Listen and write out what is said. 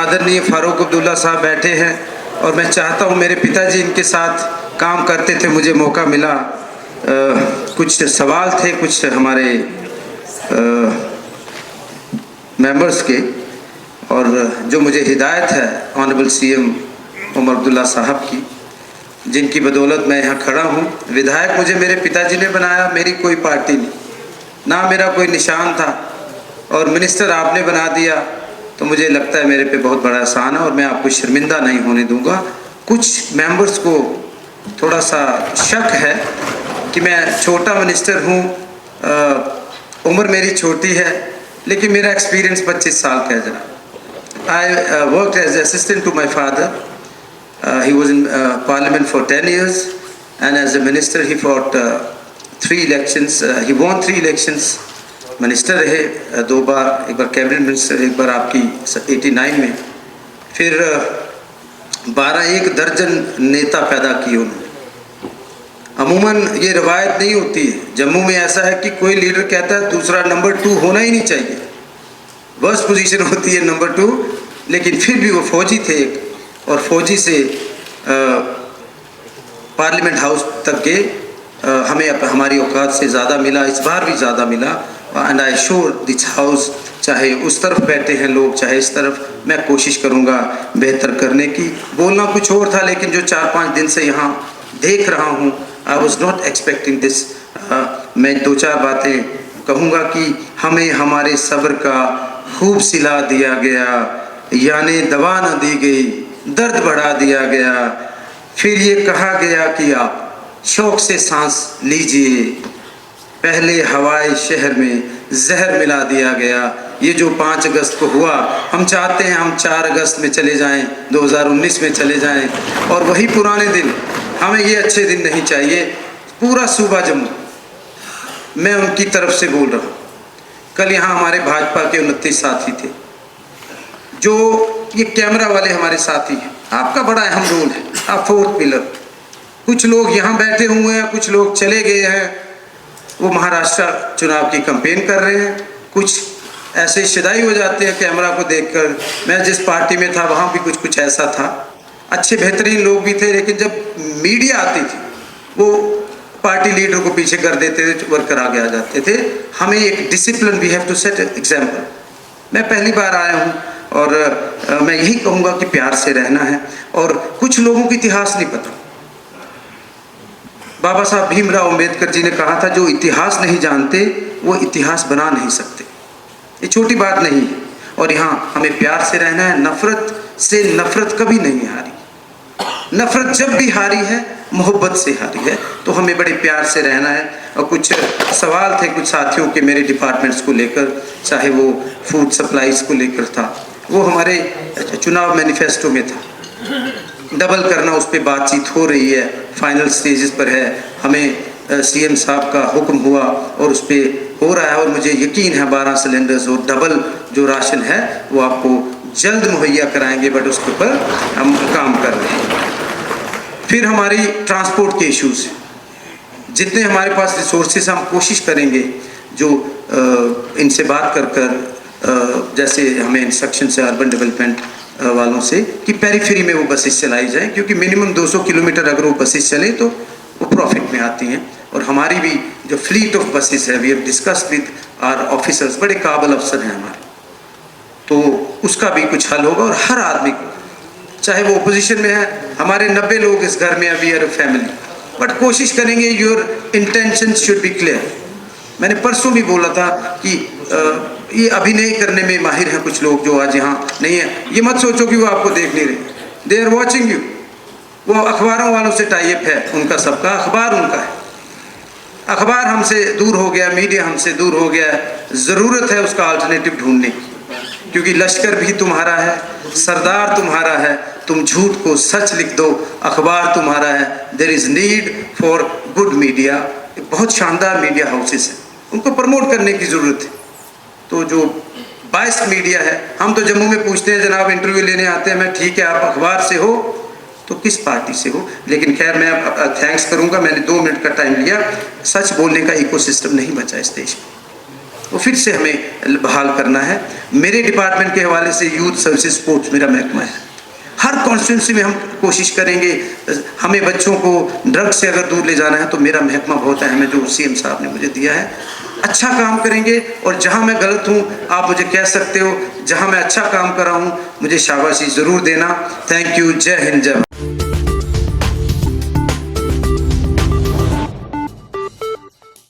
आदरणीय फारूक अब्दुल्ला साहब बैठे हैं और मैं चाहता हूं, मेरे पिताजी इनके साथ काम करते थे, मुझे मौका मिला। कुछ सवाल थे कुछ हमारे मेंबर्स के, और जो मुझे हिदायत है ऑनरेबल सीएम उमर अब्दुल्ला साहब की, जिनकी बदौलत मैं यहाँ खड़ा हूँ। विधायक मुझे मेरे पिताजी ने बनाया, मेरी कोई पार्टी नहीं, ना मेरा कोई निशान था, और मिनिस्टर आपने बना दिया, तो मुझे लगता है मेरे पे बहुत बड़ा एहसान है और मैं आपको शर्मिंदा नहीं होने दूंगा। कुछ मेंबर्स को थोड़ा सा शक है कि मैं छोटा मिनिस्टर हूँ, उम्र मेरी छोटी है, लेकिन मेरा एक्सपीरियंस 25 साल का है जनाब। I worked as assistant to my father, he was in parliament for 10 years and as a minister he fought 3 elections, he won 3 elections, minister रहे 2 बार, एक बार कैबिनेट मिनिस्टर, एक बार आपकी 89 में, फिर 12-1 दर्जन नेता पैदा किए उन्होंने। अमूमन ये रवायत नहीं होती है, जम्मू में ऐसा है कि कोई लीडर कहता है दूसरा नंबर 2 होना ही नहीं चाहिए, वर्स्ट पोजीशन होती है नंबर 2, लेकिन फिर भी वो फौजी थे एक, और फौजी से पार्लियामेंट हाउस तक के हमें हमारी औकात से ज़्यादा मिला, इस बार भी ज़्यादा मिला। And I sure this house, चाहे उस तरफ बैठे हैं लोग चाहे इस तरफ, मैं कोशिश करूँगा बेहतर करने की। बोलना कुछ और था, लेकिन जो 4-5 दिन से यहाँ देख रहा हूँ, I was not expecting this. मैं 2-4 बातें कहूँगा कि हमें हमारे सब्र का खूब सिला दिया गया, यानी दवा न दी गई, दर्द बढ़ा दिया गया, फिर ये कहा गया कि आप शौक से सांस लीजिए, पहले हवाए शहर में जहर मिला दिया गया। ये जो 5 अगस्त को हुआ, हम चाहते हैं हम 4 अगस्त में चले जाएं, 2019 में चले जाएं, और वही पुराने दिन, हमें ये अच्छे दिन नहीं चाहिए। पूरा सूबा जम्मू, मैं उनकी तरफ से बोल रहा हूँ। कल यहाँ हमारे भाजपा के 29 साथी थे, जो ये कैमरा वाले हमारे साथी हैं, आपका बड़ा अहम रोल है, आप 4th पिलर। कुछ लोग यहाँ बैठे हुए हैं, कुछ लोग चले गए हैं, वो महाराष्ट्र चुनाव की कैंपेन कर रहे हैं, कुछ ऐसे शिदाई हो जाते हैं कैमरा को देखकर। मैं जिस पार्टी में था वहाँ भी कुछ ऐसा था, अच्छे बेहतरीन लोग भी थे, लेकिन जब मीडिया आती थी वो पार्टी लीडर को पीछे कर देते थे, वर्कर आगे आ जाते थे। हमें एक discipline, we have to set example. मैं पहली बार आया हूँ और मैं यही कहूँगा कि प्यार से रहना है, और कुछ लोगों को इतिहास नहीं पता। बाबा साहब भीमराव अंबेडकर जी ने कहा था, जो इतिहास नहीं जानते वो इतिहास बना नहीं सकते। ये छोटी बात नहीं है, और यहाँ हमें प्यार से रहना है। नफरत से नफरत कभी नहीं हारी, नफरत जब भी हारी है मोहब्बत से हारी है, तो हमें बड़े प्यार से रहना है। और कुछ सवाल थे कुछ साथियों के मेरे डिपार्टमेंट्स को लेकर, चाहे वो फूड सप्लाईज को लेकर था, वो हमारे चुनाव मैनिफेस्टो में था, डबल करना, उस पर बातचीत हो रही है, फाइनल स्टेजेस पर है। हमें सीएम साहब का हुक्म हुआ और उस पर हो रहा है, और मुझे यकीन है 12 सिलेंडर्स और डबल जो राशन है वो आपको जल्द मुहैया कराएंगे, बट उसके ऊपर हम काम कर रहे हैं। फिर हमारी ट्रांसपोर्ट के इश्यूज, जितने हमारे पास रिसोर्सेज, हम कोशिश करेंगे जो इनसे बात कर जैसे हमें इंस्ट्रक्शन से अर्बन डेवलपमेंट वालों से कि पेरीफेरी में वो बसेस चलाई जाए, क्योंकि मिनिमम 200 किलोमीटर अगर वो बसेस चले तो वो प्रॉफिट में आती हैं। और हमारी भी जो फ्लीट ऑफ बसेस है, we have discussed with our officers, बड़े काबिल अफसर हैं हमारे, तो उसका भी कुछ हल होगा। और हर आदमी को, चाहे वो ओपोजिशन में है, हमारे 90 लोग इस घर में, अभी आर फैमिली, बट कोशिश करेंगे your intention should be clear. मैंने परसों भी बोला था कि ये अभिनय करने में माहिर हैं कुछ लोग जो आज यहाँ नहीं है। ये मत सोचो कि वो आपको देख नहीं रहे, दे आर वॉचिंग यू। वो अखबारों वालों से टाई अप है उनका, सबका अखबार उनका है। अखबार हमसे दूर हो गया, मीडिया हमसे दूर हो गया, ज़रूरत है उसका अल्टरनेटिव ढूंढने की, क्योंकि लश्कर भी तुम्हारा है, सरदार तुम्हारा है, तुम झूठ को सच लिख दो, अखबार तुम्हारा है। There is need for good media. बहुत शानदार मीडिया हाउसेस हैं, उनको प्रमोट करने की ज़रूरत है। तो जो बायस्ड मीडिया है, हम तो जम्मू में पूछते हैं जनाब, इंटरव्यू लेने आते हैं, मैं ठीक है आप अखबार से हो तो किस पार्टी से हो, लेकिन खैर मैं थैंक्स करूंगा, मैंने 2 मिनट का टाइम लिया। सच बोलने का इकोसिस्टम नहीं बचा इस देश में, वो फिर से हमें बहाल करना है। मेरे डिपार्टमेंट के हवाले से यूथ सर्विसेज स्पोर्ट्स मेरा महकमा है। हर कॉन्स्टिट्यूंसी में हम कोशिश करेंगे, हमें बच्चों को ड्रग्स से अगर दूर ले जाना है तो मेरा महकमा बहुत है, हमें जो सीएम साहब ने मुझे दिया है। अच्छा काम करेंगे और जहां मैं गलत हूं आप मुझे कह सकते हो, जहां मैं अच्छा काम कर रहा हूं मुझे शाबाशी ज़रूर देना। Thank you. जय हिंद, जय भारत।